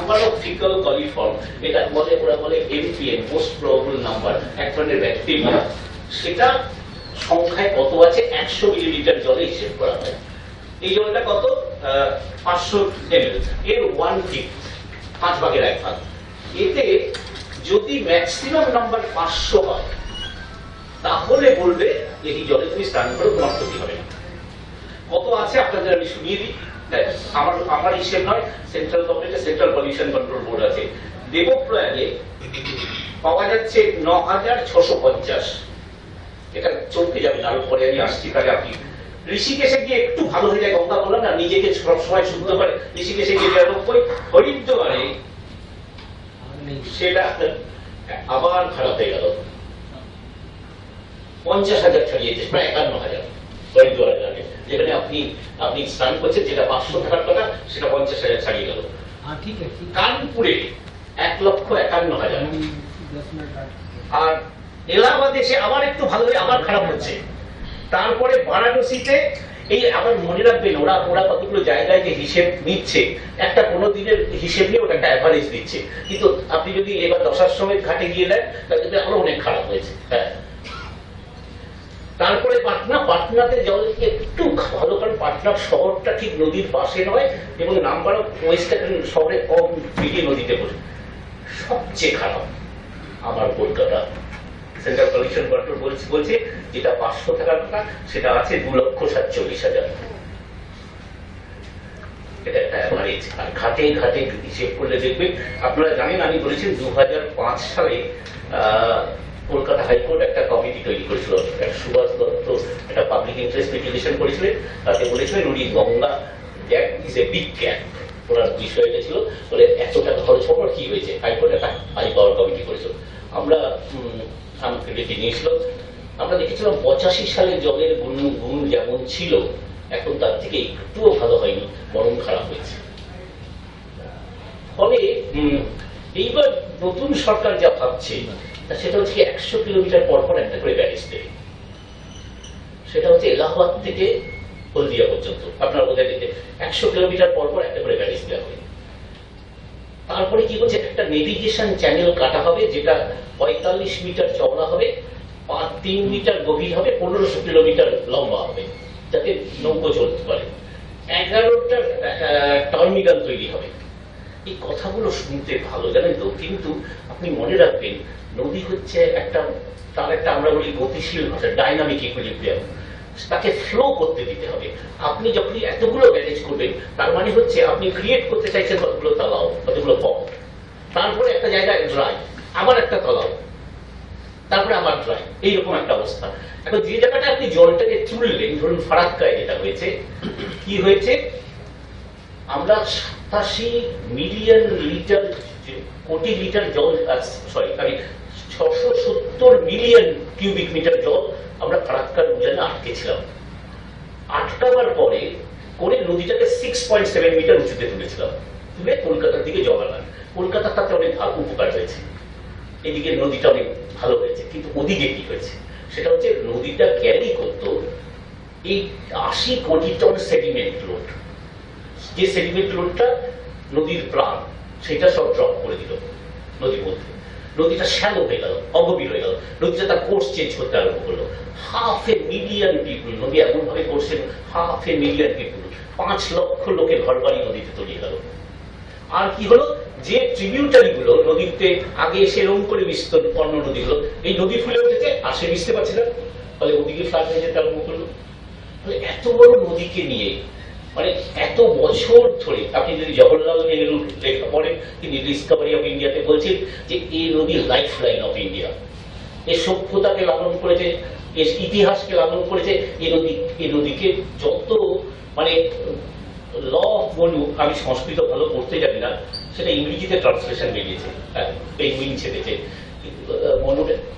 Number of faecal coliform, এটা বলে ওরা বলে এমপিএন, মোস্ট প্রবাবল নাম্বার, এক ধরনের ব্যাকটেরিয়া, সেটা সংখ্যায় কত আছে 100 মিলিলিটার জলে হিসেব করা হয়। এই জলটা কত 500 ml, এর 1/5, 5 ভাগের 1 ভাগ। এতে যদি ম্যাক্সিমাম নাম্বার 500 হয় তাহলে বলবে এই জলে তুমি স্নান করো, তোমার ক্ষতি হবে না। কত আছে আপনাদের আমি শুনিয়ে দিই। আমার হিসেব নয়, সেন্ট্রাল গভর্নমেন্টের সেন্ট্রাল পলিউশন কন্ট্রোল বোর্ড আছে। দেবপ্রয়াগে পাওয়া যাচ্ছে 9650। এটা চলতে যাবে না, আরো পরে আমি আসছি। তাহলে আপনি ঋষিকেশে গিয়ে একটু ভালো হয়ে যায়, গঙ্গা বললাম না নিজেকে সবসময় শুদ্ধ করে, ঋষিকেশে গিয়ে 93, হরিদ্বারে সেটা আবার খারাপ হয়ে গেল, 50,000 ছাড়িয়েছে, প্রায় 51,000 হরিদ্বারের আগে। যেখানে আপনি স্নান করছেন, যেটা 500 টাকার কথা সেটা 50,000 ছাড়িয়ে গেল। কানপুরে 1,51,000। আর এলাহাবাদে সে আবার একটু ভালো হয়ে আবার খারাপ হচ্ছে। তারপরে বারাণসীতে এই আবার মনে রাখবেন, ওরা কতগুলো জায়গায় যে হিসেব নিচ্ছে, একটা কোনো দিনের হিসেব নিয়ে ওটা একটা অ্যাভারেজ দিচ্ছে। কিন্তু আপনি যদি এবার দশাশ্রমের ঘাটে গিয়ে দেন তাহলে আরো অনেক খারাপ হয়েছে। হ্যাঁ, তারপরে পাটনাতে জল একটু ভালো, কারণ পাটনা শহরটা ঠিক নদীর পাশে নয় এবং নাম্বার অফ ওয়েস্টার্ন শহরে কম দিকে নদীতে পড়ে। সবচেয়ে খারাপ আমার কলকাতা, সেন্ট্রাল পলিউশন কন্ট্রোল বলছে যেটা 500 টাকার কথা সেটা আছে 2,47,000। এটা একটা অ্যাভারেজ। আর ঘাটে ঘাটে হিসেব করলে দেখবেন, আপনারা জানেন আমি বলেছেন 2005 সালে কলকাতা হাইকোর্ট একটা কমিটি তৈরি করেছিল, সুভাষ দত্ত একটা পাবলিক ইন্টারেস্ট পিটিশন করেছিলেন। তাতে বলেছিলেন উনি Ganga gap is a big gap. ওনার বিষয়টা ছিল বলে এত টাকা খরচ হওয়ার কি হয়েছে, হাইকোর্ট একটা হাই পাওয়ার কমিটি করেছিল। আমরা আমাকে ডেকে নিয়েছিল, আমরা দেখেছিলাম 85 সালে জলের গুণ যেমন ছিল এখন তার থেকে একটুও ভালো হয়নি, বরং খারাপ হয়েছে। ফলে এইবার নতুন সরকার যা ভাবছে সেটা হচ্ছে 100 কিলোমিটার পর পর একটা করে ব্যারেজ দেবে। সেটা হচ্ছে এলাহাবাদ থেকে হলদিয়া পর্যন্ত, আপনারা বোধহয় দেখতে 100 কিলোমিটার পর পর একটা করে ব্যারেজ দেওয়া হবে। তারপরে কি বলছে, একটা নেভিগেশন চ্যানেল কাটা হবে, যেটা 45 মিটার চওড়া হবে, 3 মিটার গভীর হবে, 1500 কিলোমিটার লম্বা হবে, যাতে নৌকো চলতে পারে। 11টা টার্মিনাল তৈরি হবে। এই কথাগুলো শুনতে ভালো, জানেন তো, কিন্তু আপনি মনে রাখবেন নদী হচ্ছে তার একটা আমরা বলি গতিশীল ভাষা, ডাইনামিক ইকুইলিব্রিয়াম। তাকে ফ্লো করতে দিতে হবে। আপনি যখনই এতগুলো ব্যারেজ করবেন তার মানে হচ্ছে আপনি ক্রিয়েট করতে চাইছেন কতগুলো তালাও, কতগুলো পথ, তারপরে একটা জায়গায় ড্রাই, আবার একটা তালাও, তারপরে আবার ড্রাই, এইরকম একটা অবস্থা। এখন যে জায়গাটা আপনি জলটাকে তুললেন, ধরুন ফারাক্কায় যেটা হয়েছে, কি হয়েছে, আমরা 87 মিলিয়ন লিটার, কোটি লিটার জল, সরি আমি 670 মিলিয়ন কিউবিক মিটার জল আমরা ফারাক্কার উজানে আটকেছিলাম। আটকাবার পরে করে নদীটাকে 6.7 মিটার উঁচুতে তুলেছিলাম, তুলে কলকাতার দিকে জল আনার। কলকাতার তাতে অনেক ভালো উপকার হয়েছে, এদিকে নদীটা অনেক ভালো হয়েছে। কিন্তু ওদিকে কি হয়েছে, সেটা হচ্ছে নদীটা ক্যারি করতো এই 80 কোটি টন সেডিমেন্ট লোড। যে সেডিমেন্ট লোডটা নদীর প্রাণ, সেটা সব ড্রপ করে দিল নদীর মধ্যে। নদীটা শ্যালো হয়ে গেল, অগভীর হয়ে গেল, নদীটা তার কোর্স চেঞ্জ করতে আরম্ভ করলো। 500,000,000 পিপুল, নদী এমন ভাবে করছে 500,000,000 পিপুল, 5 লক্ষ লোকের ঘর বাড়ি নদীতে তলিয়ে গেল। আর কি হলো, যে ট্রিবিউটারি গুলো নদীতে আগে এসে রং করে মিশত অন্য নদীগুলো, এই নদী ফুলে উঠেছে আর সে মিশতে পারছে না, ফলে ওদিকে ফ্লাড হয়ে যেতে আরম্ভ করলো। এত বড় নদীকে নিয়ে, মানে এত বছর ধরে, আপনি যদি জওহরলাল নেহরু লেখা পড়েন, তিনি ডিসকভারি অফ ইন্ডিয়াতে বলছেন যে এই নদী লাইফ লাইন অফ ইন্ডিয়া। এর সভ্যতাকে লালন করেছে, এর ইতিহাসকে লালন করেছে। এই নদীকে যত মানে ল অফ বলু, আমি সংস্কৃত ভালো পড়তে জানি না, সেটা ইংরেজিতে ট্রান্সলেশন বেরিয়েছে, পেঙ্গুইন ছেড়েছে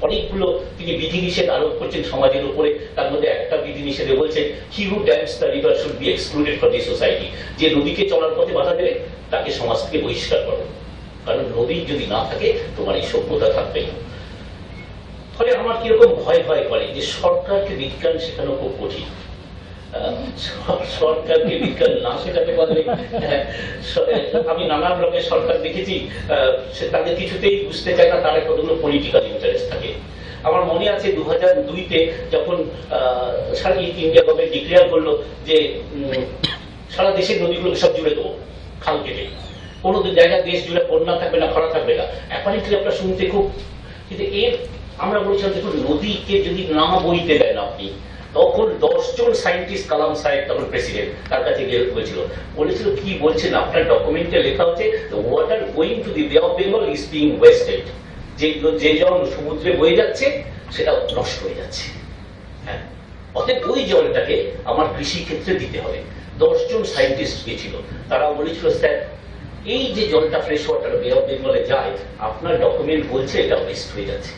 অনেকগুলো তিনি বিধিনিষেধ আরোপ করছেন সমাজের উপরে। তার মধ্যে একটা বিধিনিষেধে বলছেন, he who dams the river should be excluded from the society. যে নদীকে চলার পথে বাধা দেবে তাকে সমাজ থেকে বহিষ্কার করো, কারণ নদী যদি না থাকে তোমার এই সভ্যতা থাকবে না। ফলে আমার কিরকম ভয় ভয় করে যে সরকারকে বিজ্ঞান শেখানো খুব কঠিন। সরকারকে বিজ্ঞান না শেখাতে পারলে, আমি নানান রকমের সরকার দেখেছি, তাদের কিছুতেই বুঝতে চায় না, তার কতগুলো পলিটিক্যাল ইন্টারেস্ট থাকে। আমার মনে আছে 2002-তে যখন ইন্ডিয়া গভর্নমেন্ট ডিক্লেয়ার করলো যে সারা দেশের নদীগুলো সব জুড়ে দেবো খাল কেটে, কোনো জায়গায় দেশ জুড়ে বন্যা থাকবে না, খরা থাকবে না। অ্যাপারেন্টলি আমরা শুনতে খুব, কিন্তু এর আমরা বলছিলাম দেখুন নদীকে যদি না বইতে দেন আপনি, তখন 10 জন সায়েন্টিস্ট, কালাম সাহেব তখন প্রেসিডেন্ট, তার কাছে গিয়ে বলেছিল কি বলছেন আপনার ডকুমেন্টে লেখা হচ্ছে ওয়াটার গোয়িং টু দি বে of Bengal is being wasted, যে জল সমুদ্রে বয়ে যাচ্ছে সেটা নষ্ট হয়ে যাচ্ছে। হ্যাঁ, অতএব ওই জলটাকে আমার কৃষি ক্ষেত্রে দিতে হবে। 10 জন সায়েন্টিস্ট গিয়েছিল, তারা বলেছিল স্যার এই যে জলটা ফ্রেশ ওয়াটার বে অফ বেঙ্গলে যায়, আপনার ডকুমেন্ট বলছে এটা ওয়েস্ট হয়ে যাচ্ছে,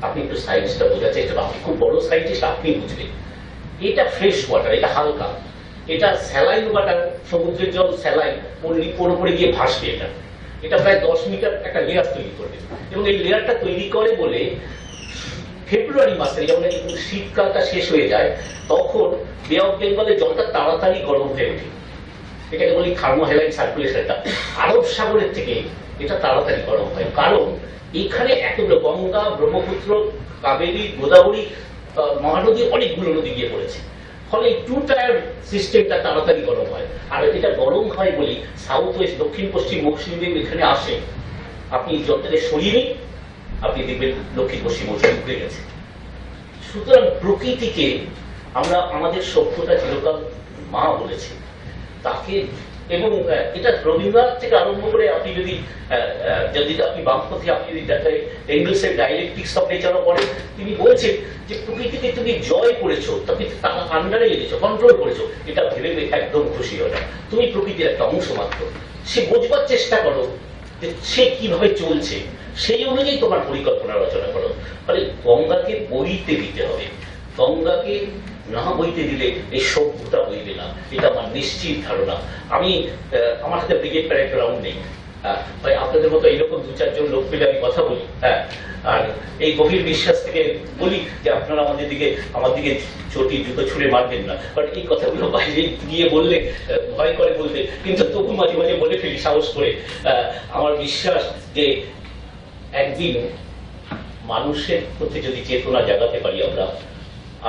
আপনি একটু সায়েন্সটা বোঝার চেষ্টা করুন, আপনি খুব বড় সায়েন্টিস্ট, আপনি বুঝবেন এটা ফ্রেশ ওয়াটার, এটা হালকা, এটা স্যালাইন ওয়াটার, সমুদ্রের জল স্যালাইন পুরোপুরি গিয়ে ভাসবে, এটা প্রায় 10 মিটার একটা লেয়ার তৈরি করবে, এবং এই লেয়ারটা তৈরি করে বলে ফেব্রুয়ারি মাসে যখন শীতকালটা শেষ হয়ে যায় তখন বে অফ বেঙ্গলের জলটা তাড়াতাড়ি গরম হয়ে ওঠে, এটাকে বলি থার্মোহ্যালাইড সার্কুলেশনটা। আরব সাগরের থেকে এটা তাড়াতাড়ি গরম হয়, কারণ এখানে এতগুলো গঙ্গা, ব্রহ্মপুত্র, কাবেরী, গোদাবরী, মহানদী, অনেকগুলো নদী গিয়ে পড়েছে, ফলে এই 2 টায়ার সিস্টেমটা তাড়াতাড়ি গরম হয়। আর এটা গরম হয় বলি সাউথ ওয়েস্ট, দক্ষিণ পশ্চিম মৌসুমী বেগ এখানে আসে, আপনি জলটাকে সরিয়ে নিন, আপনি দেখবেন দক্ষিণ পশ্চিম মৌসুমী ঘুরে গেছে। সুতরাং প্রকৃতিকে আমরা আমাদের সভ্যতা চিরকাল মা বলেছি তাকে, এবং এটা রবীন্দ্রনাথ থেকে আরম্ভ করে আপনি যদি আপনি বামপন্থী, আপনি যদি এঙ্গেলসের ডাইলেকটিক্স অফ নেচারও পড়েন, তিনি বলছেন যে প্রকৃতিকে তুমি জয় করেছো, তুমি তার আন্ডারে এনেছো, কন্ট্রোল করেছো, এটা ভেবে একদম খুশি হয় না, তুমি প্রকৃতির একটা অংশ মাত্র, সে বোঝবার চেষ্টা করো যে সে কিভাবে চলছে, সেই অনুযায়ী তোমার পরিকল্পনা রচনা করো। ফলে গঙ্গাকে বইতে দিতে হবে, গঙ্গাকে না বইতে দিলে এই সভ্যতা বইবে না, এটা আমার নিশ্চিত ধারণা। আমি আমার হাতে ব্রিগেড প্যারেড গ্রাউন্ড নেই, ভাই আপনাদের মতো এইরকম 2-4 জন লোক পেলে আমি কথা বলি, হ্যাঁ, আর এই গভীর বিশ্বাস থেকে বলি যে আপনারা আমার দিকে চটি জুতো ছুঁড়ে মারবেন না, কারণ এই কথাগুলো বাইরে গিয়ে বললে ভয় করে বলতে, কিন্তু তবু মাঝে মাঝে বলে ফেলি সাহস করে। আমার বিশ্বাস যে একদিন মানুষের প্রতি যদি চেতনা জাগাতে পারি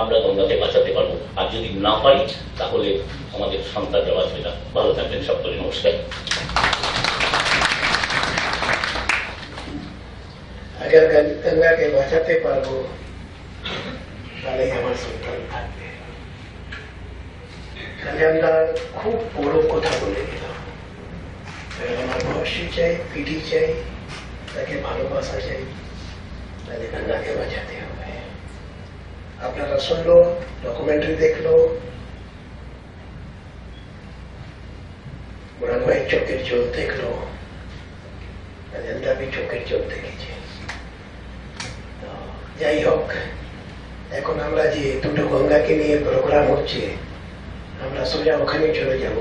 আমরা গঙ্গাকে বাঁচাতে পারবো, আর যদি না পারি তাহলে আমাদের সন্তানরা বাঁচবে না। ভালো থাকবেন সকলে, নমস্কার। अगर गंगा के बचाते पारबो তাহলে আমার সন্তান থাকবে। তাহলে আমরা খুব বড় কথা বলে দিলাম, আমার ভবিষ্য চাই, পিঠি চাই, তাকে ভালোবাসা চাই, তাহলে গঙ্গাকে বাঁচাতে হবে। আপনারা শুনলো, ডকুমেন্টারি দেখলো, বুড়ান ভাই চোখের জল দেখলো, অজন্তা भी চোখের জল দেখেছে। যাই হোক, এখন আমরা যে দুটো গঙ্গাকে নিয়ে প্রোগ্রাম হচ্ছে, আমরা সোজা ওখানে চলে যাব।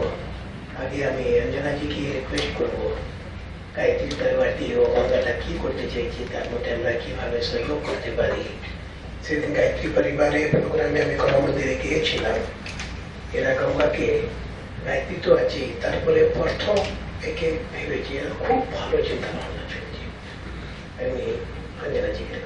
আগে আমি অঞ্জনাজিকে রিকোয়েস্ট করবো, গায়ত্রী তরবার দিয়ে ও গঙ্গাটা কি করতে চাইছি, তার মধ্যে আমরা কিভাবে সহযোগ করতে পারি। সেদিন গায়ত্রী পরিবারে প্রোগ্রামে আমি কোনো মন্দিরে গিয়েছিলাম, এরা গঙ্গাকে গায়ত্রী তো আছে, তারপরে প্রথম একে ভেবেছি, খুব ভালো চিন্তা ভাবনা চলছে। আমি অঞ্জনাজিকে